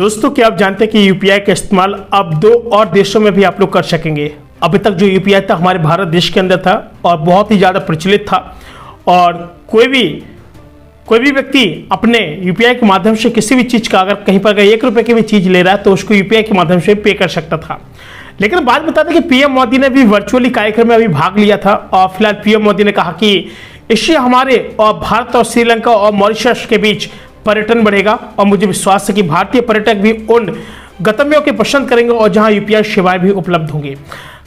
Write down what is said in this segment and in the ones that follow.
दोस्तों, क्या आप जानते हैं कि यूपीआई का इस्तेमाल अब 2 और देशों में भी आप लोग कर सकेंगे। अभी तक जो यूपीआई था हमारे भारत देश के अंदर था और बहुत ही ज़्यादा प्रचलित था और कोई भी व्यक्ति अपने यूपीआई के माध्यम से किसी भी चीज़ का अगर कहीं पर अगर 1 रुपये की भी चीज़ ले रहा है तो उसको यूपीआई के माध्यम से पे कर सकता था। लेकिन बात बता दें कि पीएम मोदी ने भी वर्चुअली कार्यक्रम में अभी भाग लिया था और फिलहाल पीएम मोदी ने कहा कि इससे हमारे और भारत और श्रीलंका और मॉरिशस के बीच पर्यटन बढ़ेगा और मुझे विश्वास है कि भारतीय पर्यटक भी उन गंतव्यों के पसंद करेंगे और जहां यूपीआई सेवाएं भी उपलब्ध होंगी।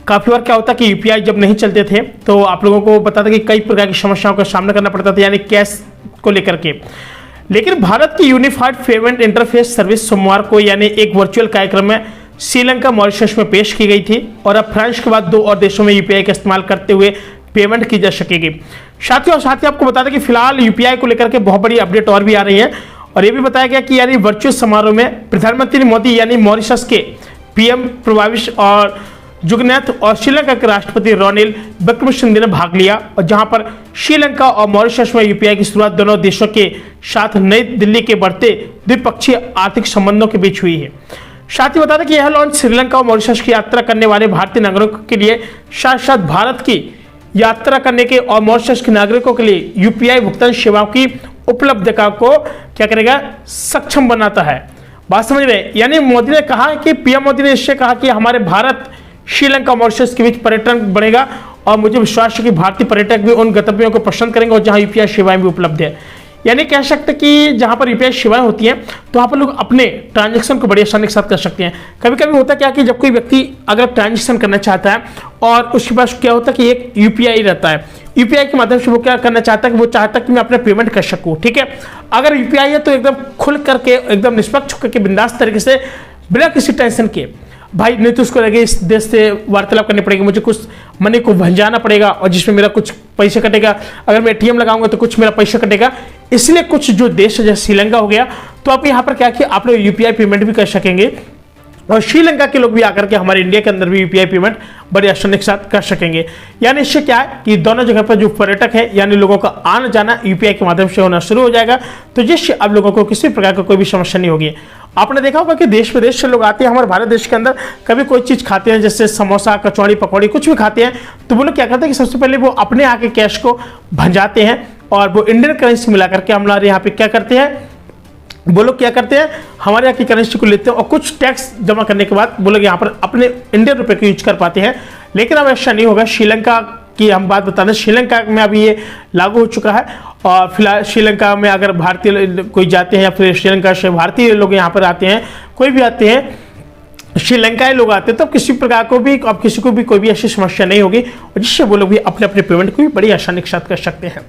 काफ़ी बार क्या होता है कि यूपीआई जब नहीं चलते थे तो आप लोगों को पता था कि कई प्रकार की समस्याओं का सामना करना पड़ता था, यानी कैश को लेकर के। लेकिन भारत की यूनिफाइड पेमेंट इंटरफेस सर्विस सोमवार को यानी एक वर्चुअल कार्यक्रम में श्रीलंका मॉरिशस में पेश की गई थी और अब फ्रांस के बाद 2 और देशों में यूपीआई का इस्तेमाल करते हुए पेमेंट की जा सकेगी। साथ ही आपको बता दें कि फिलहाल यूपीआई को लेकर के बहुत बड़ी अपडेट और भी आ रही है और ये भी बताया गया कि यानी वर्चुअल समारोह में प्रधानमंत्री मोदी यानी मॉरिशस के पीएम प्रभाविश और जुगनैथ और श्रीलंका के राष्ट्रपति रोनिल विक्रमसिंघे ने भाग लिया और जहां पर श्रीलंका और मॉरिशस में यूपीआई की शुरुआत दोनों देशों के साथ नई दिल्ली के बढ़ते द्विपक्षीय आर्थिक संबंधों के बीच हुई है। साथ ही बता दें कि यह लॉन्च श्रीलंका और मॉरिशस की यात्रा करने वाले भारतीय नागरिकों के लिए साथ साथ भारत की यात्रा करने के और मॉरिशस के नागरिकों के लिए यूपीआई भुगतान सेवाओं की उपलब्धता को क्या करेगा, सक्षम बनाता है। बात समझ रहे, यानी मोदी ने कहा कि पीएम मोदी ने इससे कहा कि हमारे भारत श्रीलंका मॉरिशस के बीच पर्यटन बढ़ेगा और मुझे विश्वास है कि भारतीय पर्यटक भी उन गंतव्यों को पसंद करेंगे और जहां यूपीआई सेवाएं भी उपलब्ध है। यानी कह सकते हैं कि जहां पर यूपीआई सेवाएं होती हैं तो वहां पर लोग अपने ट्रांजैक्शन को बड़ी आसानी के साथ कर सकते हैं। कभी कभी होता क्या कि जब कोई व्यक्ति अगर ट्रांजैक्शन करना चाहता है और उसके पास क्या होता है कि एक यूपीआई रहता है, यूपीआई के माध्यम से वो क्या करना चाहता है कि वो चाहता है कि मैं अपना पेमेंट कर सकूं। ठीक है, अगर यूपीआई है तो एकदम खुल करके एकदम निष्पक्ष होकर के बिंदास तरीके से बिना किसी टेंशन के, भाई नहीं तो उसको लगे इस देश से वार्तालाप करनी पड़ेगी, मुझे कुछ मनी को भंजाना पड़ेगा और जिसमें मेरा कुछ पैसे कटेगा, अगर मैं एटीएम लगाऊंगा तो कुछ मेरा पैसा कटेगा। इसलिए कुछ जो देश है जैसे श्रीलंका हो गया तो आप यहाँ पर क्या कि आप लोग यूपीआई पेमेंट भी कर सकेंगे और श्रीलंका के लोग भी आकर के हमारे इंडिया के अंदर भी यूपीआई पेमेंट बड़े आसानी के साथ कर सकेंगे। यानी इससे क्या है कि दोनों जगह पर जो पर्यटक है यानी लोगों का आना जाना यूपीआई के माध्यम से होना शुरू हो जाएगा, तो जिससे अब लोगों को किसी प्रकार का कोई भी समस्या नहीं होगी। आपने देखा होगा कि देश विदेश से लोग आते हैं हमारे भारत देश के अंदर, कभी कोई चीज़ खाते हैं जैसे समोसा कचौड़ी पकौड़ी कुछ भी खाते हैं तो वो लोग क्या करते हैं कि सबसे पहले वो अपने आके कैश को भंजाते हैं और वो इंडियन करेंसी मिला करके हमारे यहाँ पे क्या करते हैं, वो लोग क्या करते हैं हमारे यहाँ की करेंसी को लेते हैं और कुछ टैक्स जमा करने के बाद वो लोग यहाँ पर अपने इंडियन रुपए को यूज कर पाते हैं। लेकिन अब ऐसा नहीं होगा। श्रीलंका की हम बात बता दें, श्रीलंका में अभी ये लागू हो चुका है और फिलहाल श्रीलंका में अगर भारतीय कोई जाते हैं या फिर श्रीलंका से भारतीय लोग यहाँ पर आते हैं, कोई भी आते हैं श्रीलंकाई लोग आते हैं, तो किसी प्रकार को भी अब किसी को भी कोई भी ऐसी समस्या नहीं होगी और जिससे वो लोग भी अपने अपने पेमेंट को भी बड़ी आसानी के साथ कर सकते हैं।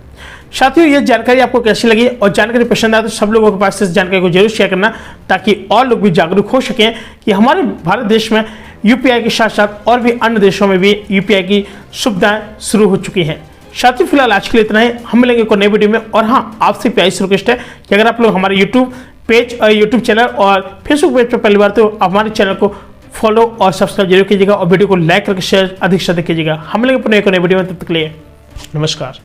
साथियों, ये जानकारी आपको कैसी लगी और जानकारी पसंद आए तो सब लोगों के पास इस जानकारी को जरूर शेयर करना ताकि और लोग भी जागरूक हो सकें कि हमारे भारत देश में यूपीआई के साथ साथ और भी अन्य देशों में भी यूपीआई की सुविधाएं शुरू हो चुकी हैं। साथियों, फिलहाल आज के लिए इतना ही। हम मिलेंगे कोई नई वीडियो में और हाँ, आपसे प्यारी सी रिक्वेस्ट है कि अगर आप लोग हमारे यूट्यूब पेज और यूट्यूब चैनल और फेसबुक पेज पर पहली बार तो हमारे चैनल को फॉलो और सब्सक्राइब जरूर कीजिएगा और वीडियो को लाइक करके शेयर अधिक से अधिक कीजिएगा। हम मिलेंगे पुनः एक नई वीडियो में, तब तक के लिए नमस्कार।